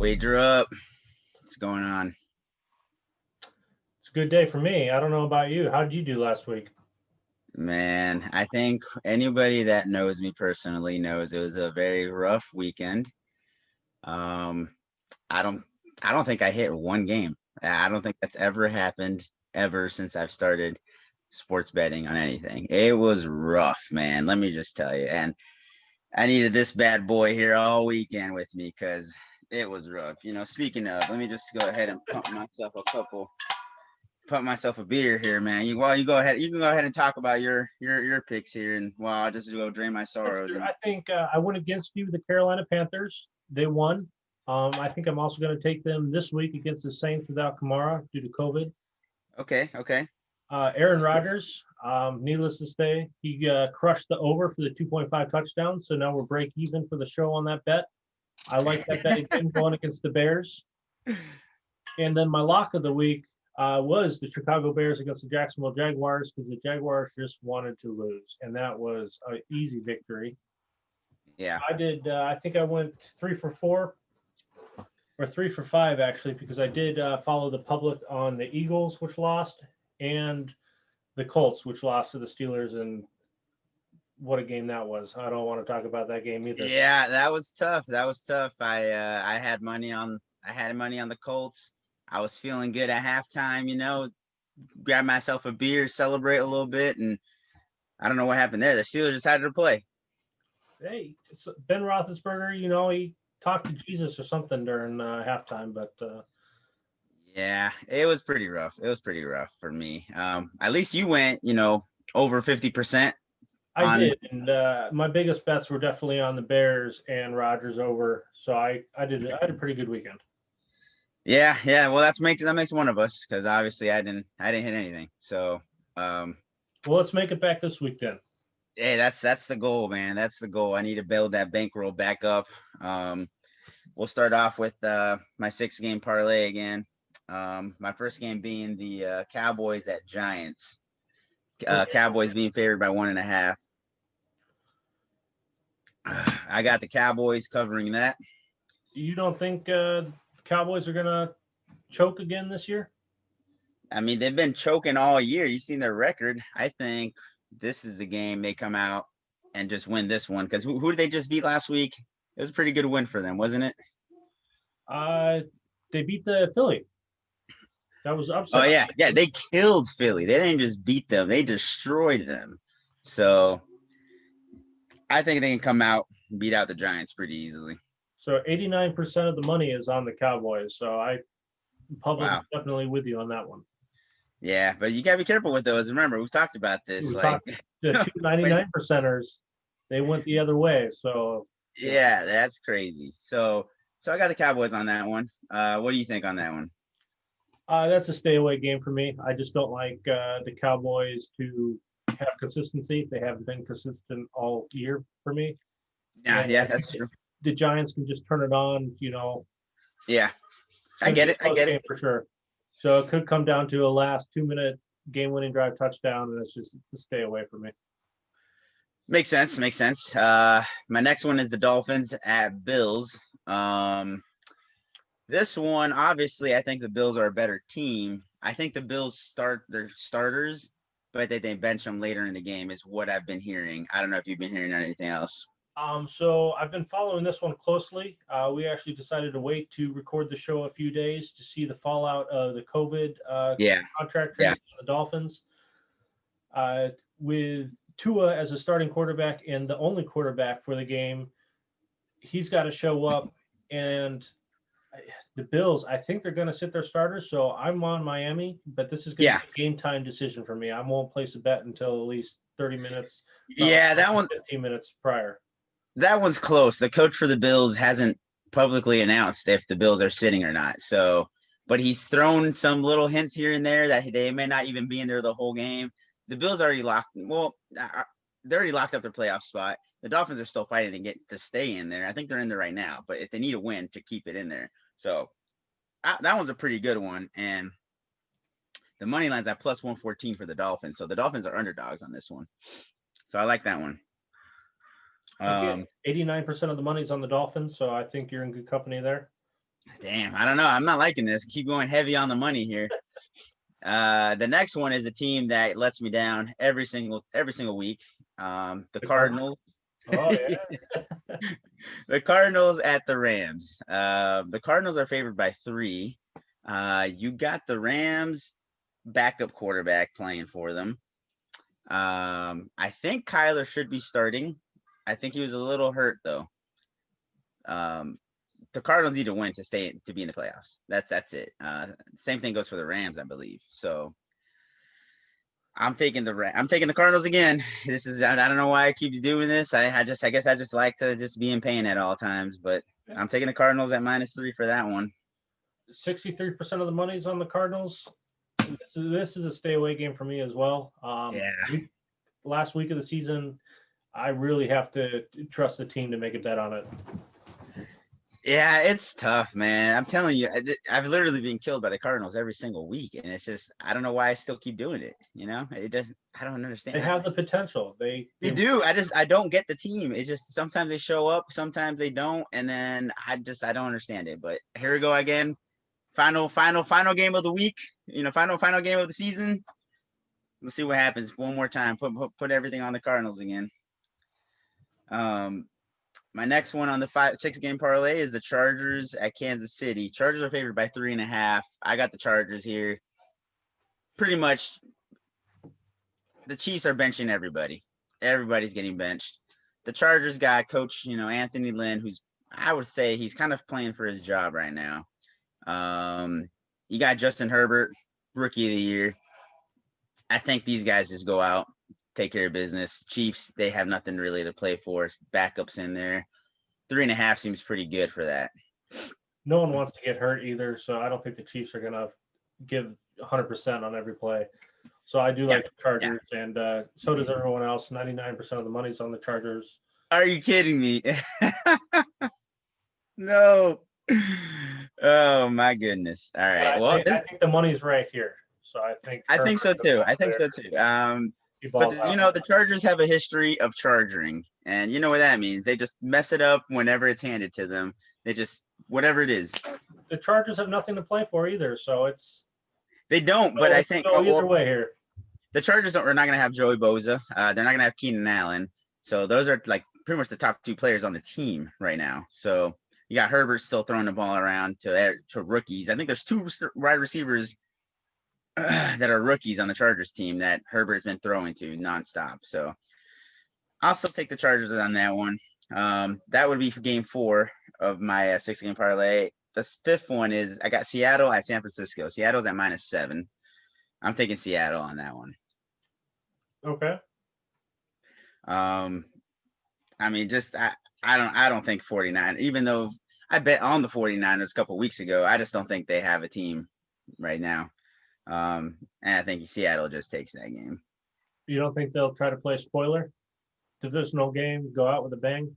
Wager up. What's going on? It's a good day for me. I don't know about you. How did you do last week? Man, I think anybody that knows me personally knows it was a very rough weekend. Um, I don't I don't think I hit one game. I don't think that's ever happened ever since I've started sports betting on anything. It was rough, man. Let me just tell you. And I needed this bad boy here all weekend with me because it was rough. Speaking of, let me just go ahead and pump myself a beer here, man. You go ahead. You can go ahead and talk about your picks here, and while I just go drain my sorrows. Sure. And I think I went against you with the Carolina Panthers. They won. I think I'm also going to take them this week against the Saints without Kamara due to COVID. okay, okay, Aaron Rodgers, needless to say, he crushed the over for the 2.5 touchdowns. So now we're break even for the show on that bet. I like that bet again going against the Bears. And then my lock of the week was the Chicago Bears against the Jacksonville Jaguars because the Jaguars just wanted to lose, and that was an easy victory. yeah, I did. I think I went 3 for 4 or 3 for 5 actually because I did follow the public on the Eagles, which lost, and the Colts, which lost to the Steelers. And what a game that was! I don't want to talk about that game either. yeah. That was tough. That was tough. I had money on the Colts. I was feeling good at halftime. Grab myself a beer, celebrate a little bit, and I don't know what happened there. The Steelers decided to play. Hey, Ben Roethlisberger, he talked to Jesus or something during halftime, but Yeah, it was pretty rough. It was pretty rough for me. At least you went, over 50% I on. did, and my biggest bets were definitely on the Bears and Rodgers over. So I had a pretty good weekend. Yeah, yeah. Well, that makes one of us because obviously I didn't hit anything. So, um, Well, let's make it back this week then. hey, that's the goal, man. That's the goal. I need to build that bankroll back up. Um, we'll start off with my 6 game parlay again. My first game being the Cowboys at Giants. Okay. Cowboys being favored by 1.5. I got the Cowboys covering that. You don't think Cowboys are gonna choke again this year? I mean, they've been choking all year. You've seen their record. I think this is the game they come out and just win this one. Because who did they just beat last week? It was a pretty good win for them, wasn't it? Uh, they beat the Philly. That was Oh upset. yeah, yeah. They killed Philly. They didn't just beat them; they destroyed them. So I think they can come out and beat out the Giants pretty easily. So 89% of the money is on the Cowboys. So public is Wow. definitely with you on that one. Yeah, but you gotta be careful with those. Remember, we've talked about this. We Like, talked the two ninety when, nine percenters, they went the other way. So yeah, that's crazy. So I got the Cowboys on that one. What do you think on that one? that's a stay away game for me. I just don't like the Cowboys to have consistency. They haven't been consistent all year for me. Yeah, And yeah, I think that's true. the Giants can just turn it on. Yeah, It's I going to get be it. a I close get it. game for sure. So it could come down to a last 2 minute game winning drive touchdown, and it's just to stay away from me. Makes sense. Makes sense. My next one is the Dolphins at Bills. This one, obviously, I think the Bills are a better team. I think the Bills start their starters, but they bench them later in the game, is what I've been hearing. I don't know if you've been hearing anything else. So I've been following this one closely. We actually decided to wait to record the show a few days to see the fallout of the COVID Yeah, contract yeah, trades for the Dolphins. With Tua as a starting quarterback and the only quarterback for the game, he's got to show up. And the Bills, I think they're going to sit their starters. So I'm on Miami, but this is going to yeah, be a game time decision for me. I won't place a bet until at least 30 minutes, well, yeah. 15 minutes prior. That one's close. The coach for the Bills hasn't publicly announced if the Bills are sitting or not. So, but he's thrown some little hints here and there that they may not even be in there the whole game. The Bills already locked. Well, they're already locked up their playoff spot. The Dolphins are still fighting to get to stay in there. I think they're in there right now, but if they need a win to keep it in there, so that one's a pretty good one. And the money line's at plus 114 for the Dolphins. So the Dolphins are underdogs on this one. So I like that one. Again, 89% of the money's on the Dolphins, so I think you're in good company there. Damn, I don't know. I'm not liking this. Keep going heavy on the money here. The next one is a team that lets me down every single week. The Cardinals? Cardinals. Oh yeah. The Cardinals at the Rams. The Cardinals are favored by 3. You got the Rams backup quarterback playing for them. I think Kyler should be starting. I think he was a little hurt though. The Cardinals need to win to be in the playoffs. That's it. Same thing goes for the Rams, I believe. So I'm taking the Cardinals again. I don't know why I keep doing this. I guess I just like to just be in pain at all times, but I'm taking the Cardinals at -3 for that one. 63% of the money's on the Cardinals. This is a stay away game for me as well. Last week of the season, I really have to trust the team to make a bet on it. Yeah, it's tough, man. I'm telling you, I've literally been killed by the Cardinals every single week, and it's just I don't know why I still keep doing it. It doesn't. I don't understand. They have the potential. They do. I don't get the team. It's just sometimes they show up, sometimes they don't, and then I don't understand it. But here we go again. Final game of the week. Final game of the season. Let's see what happens one more time. Put everything on the Cardinals again. My next one on the 6 game parlay is the Chargers at Kansas City. Chargers are favored by 3.5. I got the Chargers here. Pretty much, the Chiefs are benching everybody. Everybody's getting benched. The Chargers got coach, Anthony Lynn, who's I would say he's kind of playing for his job right now. You got Justin Herbert, rookie of the year. I think these guys just go out, take care of business. Chiefs, they have nothing really to play for. Backups in there. 3.5 seems pretty good for that. No one wants to get hurt either, so I don't think the Chiefs are going to give 100% on every play. So I do like the Chargers, and so does everyone else. 99% of the money's on the Chargers. Are you kidding me? No. Oh my goodness. All right. I think the money's right here. So I think so too. But the Chargers have a history of charging, and you know what that means. They just mess it up whenever it's handed to them. They just whatever it is. The Chargers have nothing to play for either, so they don't. But I think either way here. The Chargers are not going to have Joey Bosa. They're not going to have Keenan Allen. So those are like pretty much the top 2 players on the team right now. So you got Herbert still throwing the ball around to rookies. I think there's 2 wide receivers that are rookies on the Chargers team that Herbert's been throwing to nonstop. So I'll still take the Chargers on that one. That would be for game 4 of my 6 game parlay. The 5th one is I got Seattle at San Francisco. Seattle's at -7. I'm taking Seattle on that one. Okay. I mean, just I don't think 49, even though I bet on the 49ers a couple weeks ago, I just don't think they have a team right now. And I think Seattle just takes that game. You don't think they'll try to play spoiler? Divisional game, go out with a bang?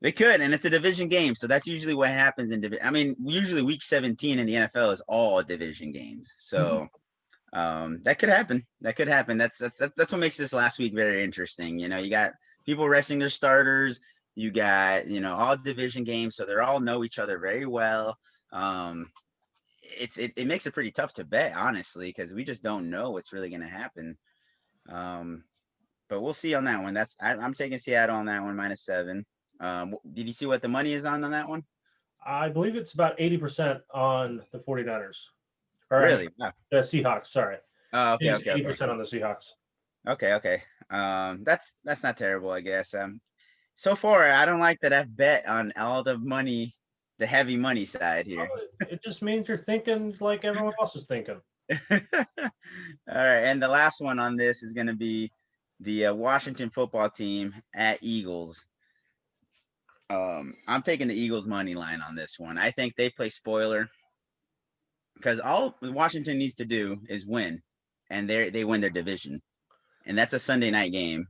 They could, and it's a division game, so that's usually what happens in division. I mean, usually week 17 in the NFL is all division games. So that could happen. That could happen. That's what makes this last week very interesting. You got people resting their starters. You got, all division games, so they all know each other very well. It makes it pretty tough to bet, honestly, because we just don't know what's really going to happen. But we'll see on that one. I'm taking Seattle on that one, -7. Did you see what the money is on that one? I believe it's about 80% on the 49ers. Really? Wow. The Seahawks, sorry. Oh, okay. 80% on the Seahawks. Okay. That's not terrible, I guess. So far, I don't like that I've bet on all the money, the heavy money side here. It just means you're thinking like everyone else is thinking. All right, and the last one on this is going to be the Washington football team at Eagles. I'm taking the Eagles money line on this one. I think they play spoiler because all Washington needs to do is win, and they win their division, and that's a Sunday night game.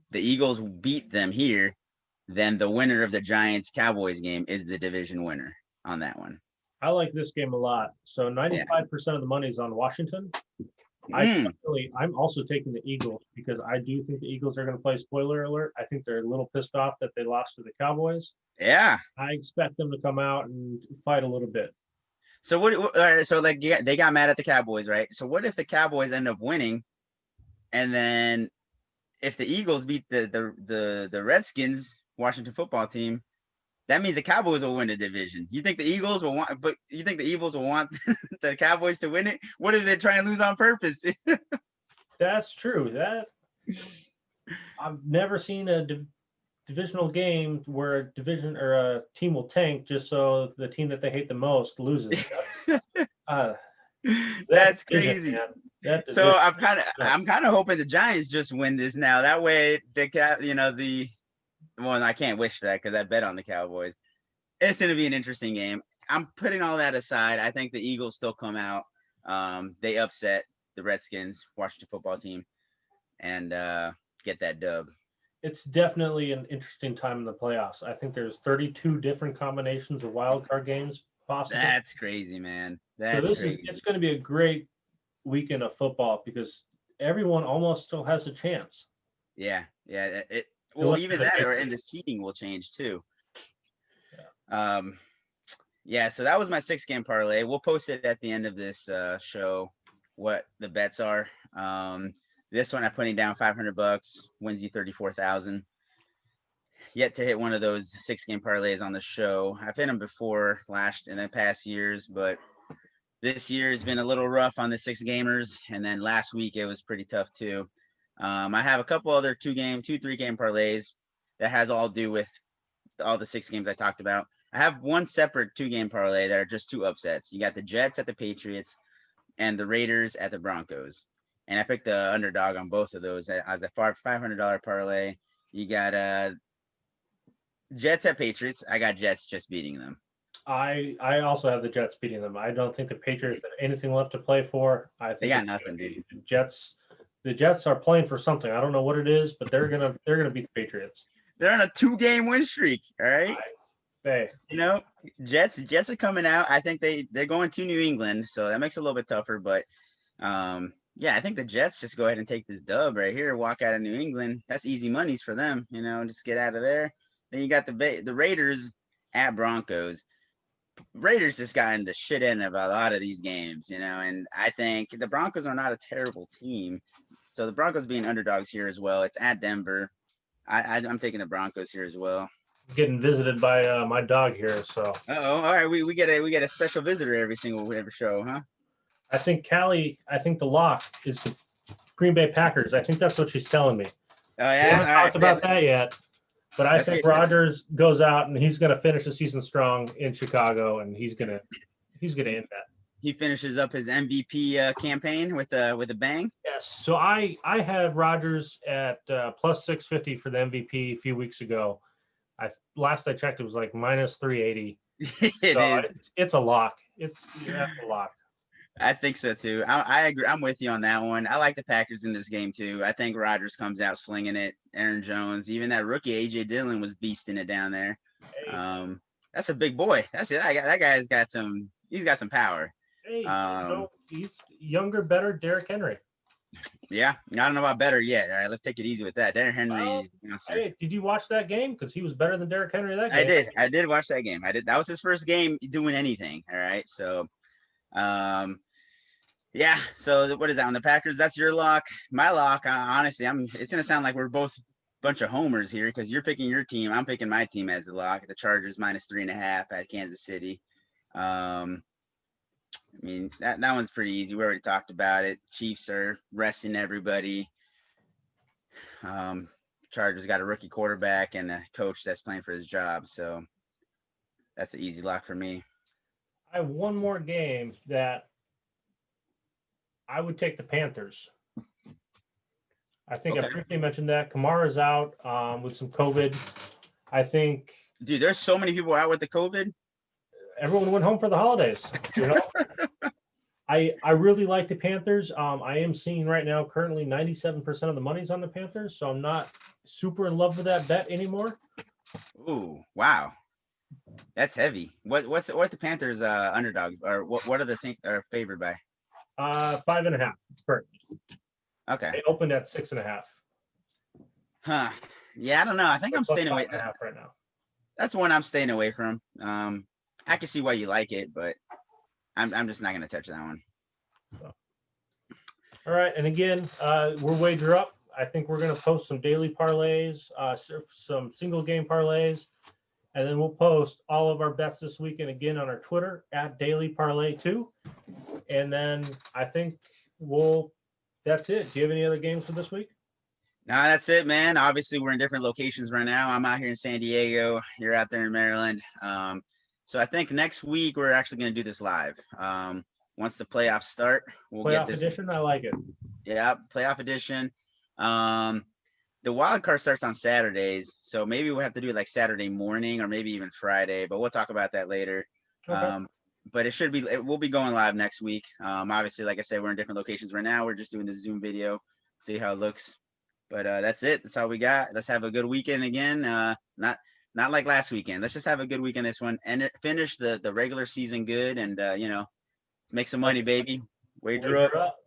The Eagles beat them here, then the winner of the Giants-Cowboys game is the division winner on that one. I like this game a lot. So 95% of the money is on Washington. Mm, I'm also taking the Eagles because I do think the Eagles are going to play. Spoiler alert! I think they're a little pissed off that they lost to the Cowboys. yeah. I expect them to come out and fight a little bit. So all right, so like they got mad at the Cowboys, right? So what if the Cowboys end up winning, and then if the Eagles beat the Redskins, Washington football team, that means the Cowboys will win the division. You think the Eagles will want, but you think the Eagles will want the Cowboys to win it? What if they try and lose on purpose? That's true. That I've never seen a divisional game where a division or a team will tank just so the team that they hate the most loses. Uh, that That's division, crazy. man. That So division. I'm kind of hoping the Giants just win this now. That way the well, I can't wish that because I bet on the Cowboys. It's going to be an interesting game. I'm putting all that aside. I think the Eagles still come out. They upset the Redskins, Washington football team, and get that dub. It's definitely an interesting time in the playoffs. I think there's 32 different combinations of wild card games possible. That's crazy, man. So That's crazy. it's going to be a great weekend of football because everyone almost still has a chance. Yeah. Well, Unless even the that, and the Patriots. seeding will change too. Yeah. So that was my 6-game parlay. We'll post it at the end of this show. What the bets are. This one I'm putting down $500, wins you 34,000. Yet to hit one of those 6-game parlays on the show. I've hit them before in the past years, but this year has been a little rough on the 6-gamers. And then last week it was pretty tough too. I have a couple other 3-game parlays that has all to do with all the 6 games I talked about. I have one separate 2-game parlay that are just 2 upsets. You got the Jets at the Patriots and the Raiders at the Broncos. And I picked the underdog on both of those as a $500 parlay. You got Jets at Patriots. I got Jets just beating them. I also have the Jets beating them. I don't think the Patriots have anything left to play for. I think They got nothing, dude. The Jets are playing for something. I don't know what it is, but they're gonna beat the Patriots. They're on a 2-game win streak. All right. Hey, Jets are coming out. I think they're going to New England, so that makes it a little bit tougher. But yeah, I think the Jets just go ahead and take this dub right here, walk out of New England. That's easy monies for them, just get out of there. Then you got the Raiders at Broncos. Raiders just got in the shit end of a lot of these games, and I think the Broncos are not a terrible team. So the Broncos being underdogs here as well. It's at Denver. I'm taking the Broncos here as well. getting visited by my dog here, so. All right. We get a special visitor every show, huh? I think Callie. I think the lock is the Green Bay Packers. I think that's what she's telling me. Oh We yeah. haven't All right. talked about that yet, but I That's think good. Rodgers goes out and he's going to finish the season strong in Chicago, and he's going to end that. He finishes up his MVP campaign with a bang. Yes. So I have Rodgers at plus 650 for the MVP a few weeks ago. Last I checked, it was like minus 380. It is. It's a lock. It's a lock. I think so too. I agree. I'm with you on that one. I like the Packers in this game too. I think Rodgers comes out slinging it. Aaron Jones, even that rookie AJ Dillon was beasting it down there. Hey, That's a big boy. That's it. That guy's got some. He's got some power. hey, he's younger, better. Derrick Henry. Yeah, I don't know about better yet. All right, let's take it easy with that. Derrick Henry. Well, hey, did you watch that game? Because he was better than Derrick Henry that game. I did watch that game. I did. That was his first game doing anything. All right, so, yeah. So what is that on the Packers? That's your lock. My lock. Honestly, It's gonna sound like we're both a bunch of homers here because you're picking your team. I'm picking my team as the lock. The Chargers minus 3.5 at Kansas City. I mean, that one's pretty easy. We already talked about it. Chiefs are resting everybody. Chargers got a rookie quarterback and a coach that's playing for his job. So that's an easy lock for me. I have one more game that I would take the Panthers. I think I briefly mentioned that Kamara's out with some COVID. I think, dude, there's so many people out with the COVID. Everyone went home for the holidays. I really like the Panthers. I am seeing right now currently 97% of the money's on the Panthers, so I'm not super in love with that bet anymore. Ooh, wow, that's heavy. What the Panthers underdogs or what are the are favored by? 5.5 currently. Okay. They opened at 6.5. Huh. Yeah, I don't know. I think I'm Plus staying away. 5.5 right now. That's one I'm staying away from. I can see why you like it, but I'm just not gonna touch that one. All right, and again, we're wager up. I think we're going to post some daily parlays, some single game parlays, and then we'll post all of our bets this weekend again on our Twitter at Daily Parlay 2. And then I think that's it. Do you have any other games for this week? No, that's it, man. Obviously, we're in different locations right now. I'm out here in San Diego. You're out there in Maryland. So I think next week we're actually going to do this live. Once the playoffs start, we'll get Playoff this. edition. I like it. Yeah, playoff edition. The wild card starts on Saturdays, so maybe we'll have to do it like Saturday morning or maybe even Friday, but we'll talk about that later. Okay. But we'll be going live next week. Obviously, like I said, we're in different locations right now. We're just doing the Zoom video, see how it looks. But that's it. That's all we got. Let's have a good weekend again. Not like last weekend. Let's just have a good weekend this one and finish the regular season good and let's make some money, baby. Wager up.